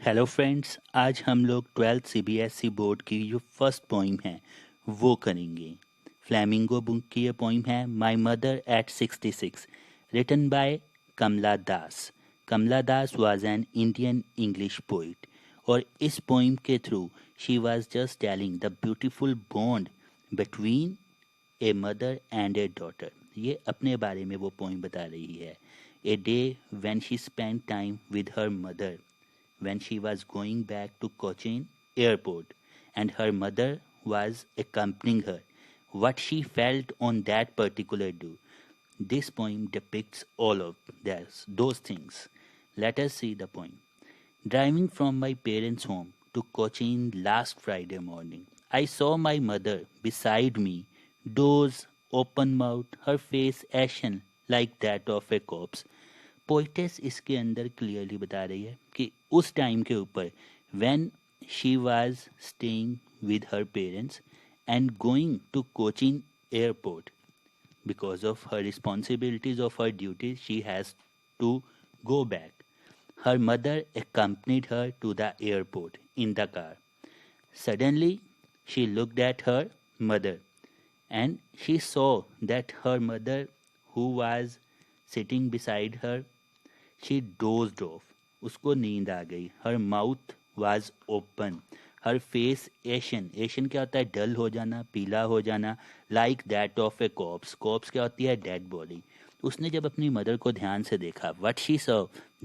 Hello friends, आज हम लोग 12th सीबीएसई बोर्ड की जो फर्स्ट पोइम है वो करेंगे। फ्लैमिंगो बुक की ये पोइम है my mother at 66, written by Kamala Das. Kamala Das was an Indian English poet और इस पोइम के through she was just telling the beautiful bond between a mother and a daughter. ये अपने बारे में वो पोइम बता रही है। A day when she spend time with her mother when she was going back to Cochin airport and her mother was accompanying her. What she felt on that particular day. This poem depicts all of those things. Let us see the poem. Driving from my parents' home to Cochin last Friday morning, I saw my mother beside me, doors open mouth, her face ashen like that of a corpse. Poetess इसके अंदर clearly बता रही है कि उस time के ऊपर when she was staying with her parents and going to Cochin airport because of her responsibilities of her duties she has to go back. Her mother accompanied her to the airport in the car. Suddenly she looked at her mother and she saw that her mother, who was sitting beside her, she dozed off. उसको नींद आ गई. Her mouth was open. Her face ashen. Ashen क्या होता है? डल हो जाना, पीला हो जाना. Like that of a corpse. Corpse क्या होती है? Dead body. उसने जब अपनी मदर को ध्यान से देखा, what she saw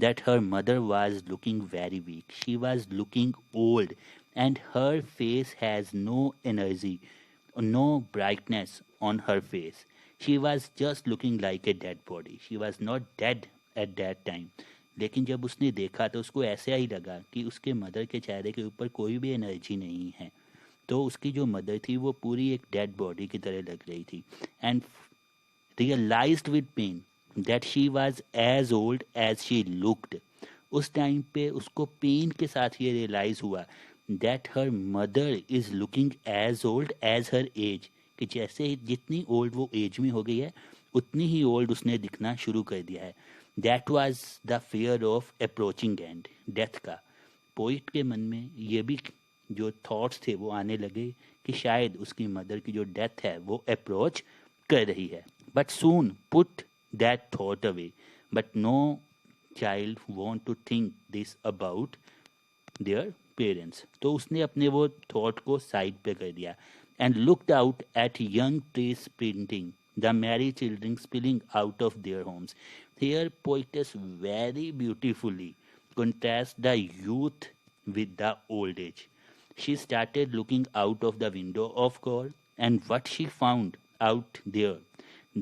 that her mother was looking very weak. She was looking old, and her face has no energy, no brightness on her face. She was just looking like a dead body. She was not dead at that time. लेकिन जब उसने देखा तो उसको ऐसा ही लगा कि उसके मदर के चेहरे के ऊपर कोई भी एनर्जी नहीं है. तो उसकी जो मदर थी वो पूरी एक डेड बॉडी की तरह लग रही थी. And realised with pain that she was as old as she looked. उस टाइम पे उसको पेन के साथ ये रियलाइज हुआ that her mother is looking as old as her age. कि जैसे जितनी ओल्ड वो एज में हो गई है उतनी ही ओल्ड उसने दिखना शुरू कर दिया है. That was the fear of approaching and, death का. पोइट के मन में ये भी जो थॉट्स थे वो आने लगे कि शायद उसकी मदर की जो डेथ है वो अप्रोच कर रही है. But soon put that thought away. But no child want to think this about their parents. तो उसने अपने वो थॉट को साइड पे कर दिया and looked out at young trees printing the merry children spilling out of their homes. Here, poetess very beautifully contrasts the youth with the old age. She started looking out of the window of God, and what she found out there,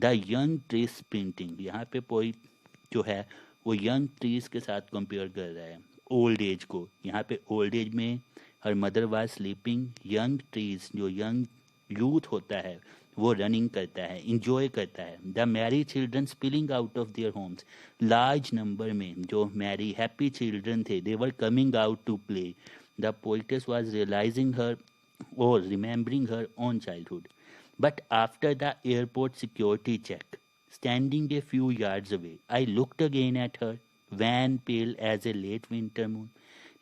the young trees sprinting. यहाँ पे poet जो है वो young trees के साथ compare कर रहा है old age को. यहाँ पे old age में her mother was sleeping, young trees जो young यूथ होता है वो रनिंग करता है, इंजॉय करता है. The merry children spilling out of their homes. Large number में जो मैरी हैप्पी चिल्ड्रन थे they were coming out to play. The poetess was realising her और remembering her own childhood. But after the airport security check standing a few yards away, I looked again at her, van pale as a late winter moon.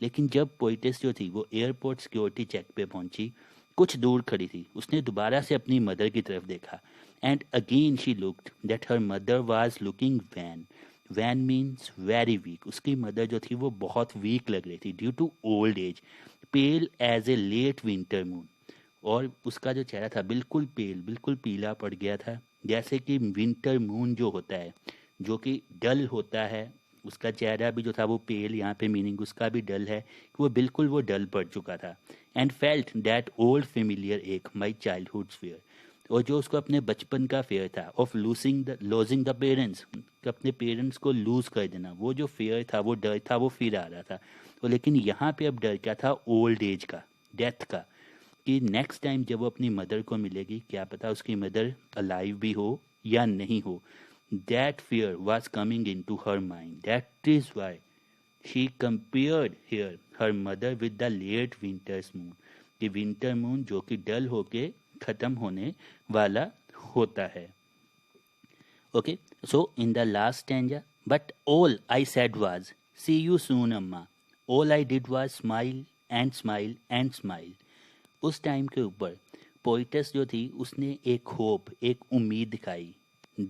लेकिन जब poetess जो थी वो airport security check पे पहुंची, कुछ दूर खड़ी थी, उसने दोबारा से अपनी मदर की तरफ देखा. And again she looked that her mother was looking wan. Wan means very weak. उसकी मदर जो थी वो बहुत वीक लग रही थी due to old age. Pale as a late winter moon. और उसका जो चेहरा था बिल्कुल पेल, बिल्कुल पीला पड़ गया था, जैसे कि विंटर मून जो होता है जो कि डल होता है. उसका चेहरा भी जो था वो पेल, यहाँ पे मीनिंग उसका भी डल है कि वो बिल्कुल वो डल पड़ चुका था. And felt that old familiar एक माई चाइल्डहुड फेयर. और जो उसको अपने बचपन का फेयर था ऑफ लूजिंग द पेरेंट्स, अपने पेरेंट्स को लूज कर देना, वो जो फेयर था, वो डर था, वो फिर आ रहा था. तो लेकिन यहाँ पे अब डर क्या था? ओल्ड एज का, डेथ का. कि नेक्स्ट टाइम जब वो अपनी मदर को मिलेगी क्या पता उसकी मदर अलाइव भी हो या नहीं हो. That fear was coming into her mind. That is why she compared here her mother with the late winter's moon. कि विंटर मून जो कि डल होके खत्म होने वाला होता है. Okay, so in the last stanza, but all I said was see you soon Amma. All I did was smile and smile and smile. उस टाइम के ऊपर पोइटस जो थी उसने एक होप, एक उम्मीद दिखाई।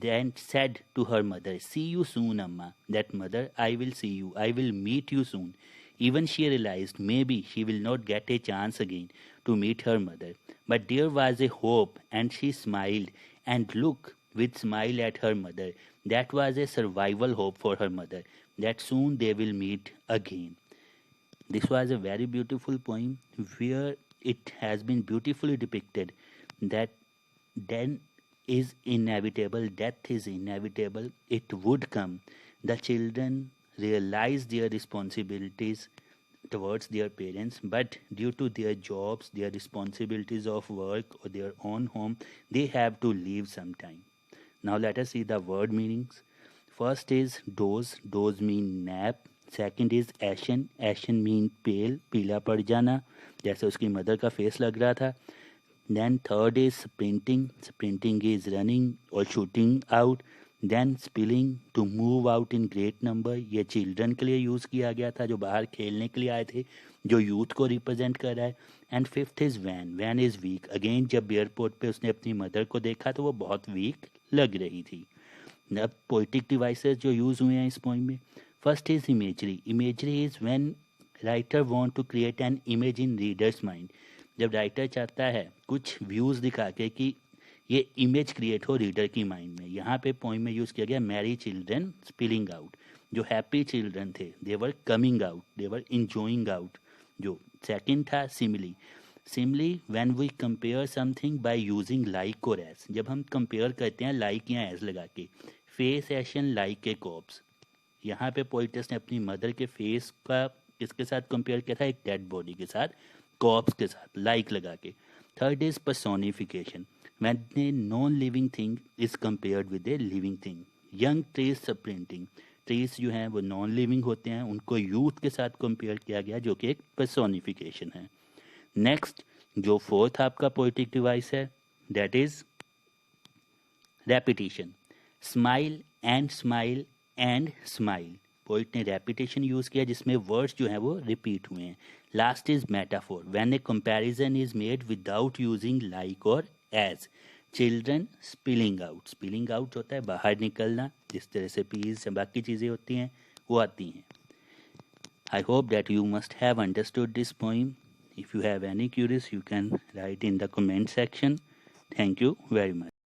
Then said to her mother, "See you soon, Amma." That mother, "I will see you. I will meet you soon." Even she realized maybe she will not get a chance again to meet her mother. But there was a hope, and she smiled and looked with smile at her mother. That was a survival hope for her mother, that soon they will meet again. This was a very beautiful poem where it has been beautifully depicted that then is inevitable, death is inevitable, it would come. The children realize their responsibilities towards their parents, but due to their jobs, their responsibilities of work or their own home, they have to leave sometime. Now let us see the word meanings. First is doze, doze mean nap. Second is ashen, ashen mean pale, पीला पड़ जाना, जैसे उसकी mother का face लग रहा था. Then third is sprinting, sprinting is running और shooting out. Then spilling, to move out in great number, ये चिल्ड्रन के लिए यूज़ किया गया था जो बाहर खेलने के लिए आए थे, जो यूथ को रिप्रेजेंट कर रहा है. And fifth is van, van is week. Again जब एयरपोर्ट पे उसने अपनी मदर को देखा तो वो बहुत वीक लग रही थी. अब पोइटिक डिवाइसेस जो यूज़ हुए हैं इस पोइम में. First is imagery. Imagery is when writer want to create an image in readers mind. जब राइटर चाहता है कुछ व्यूज़ दिखा के कि ये इमेज क्रिएट हो रीडर की माइंड में. यहाँ पे पोइम में यूज़ किया गया मैरी चिल्ड्रन स्पिलिंग आउट. जो हैप्पी चिल्ड्रन थे they were coming out, they were enjoying out. जो सेकंड था simile. Simile when we compare something by using like और एज. जब हम कंपेयर करते हैं लाइक या एज लगा के. Face ashen like a corpse. यहाँ पे पोइटस ने अपनी मदर के फेस का किसके साथ कंपेयर किया था, एक डेड बॉडी के साथ, कॉप्स के साथ, लाइक लगा के. Third is personification, when a non living thing is compared with a living thing. Young trees sprinting. Trees जो हैं वो नॉन लिविंग होते हैं, उनको यूथ के साथ कंपेयर किया गया जो कि एक पर्सोनिफिकेशन है. नेक्स्ट जो फोर्थ आपका पोइटिक डिवाइस है that is repetition. Smile and smile and smile. Poet ने रेपिटेशन यूज़ किया जिसमें वर्ड्स जो हैं वो रिपीट हुए हैं. Last is metaphor, when a comparison is made without using like और as. Children spilling out. Spilling out होता है बाहर निकलना, जिस तरह से पीस बाकी चीज़ें होती हैं वो आती हैं. I hope that you must have understood this poem. If you have any queries, you can write in the comment section. Thank you very much.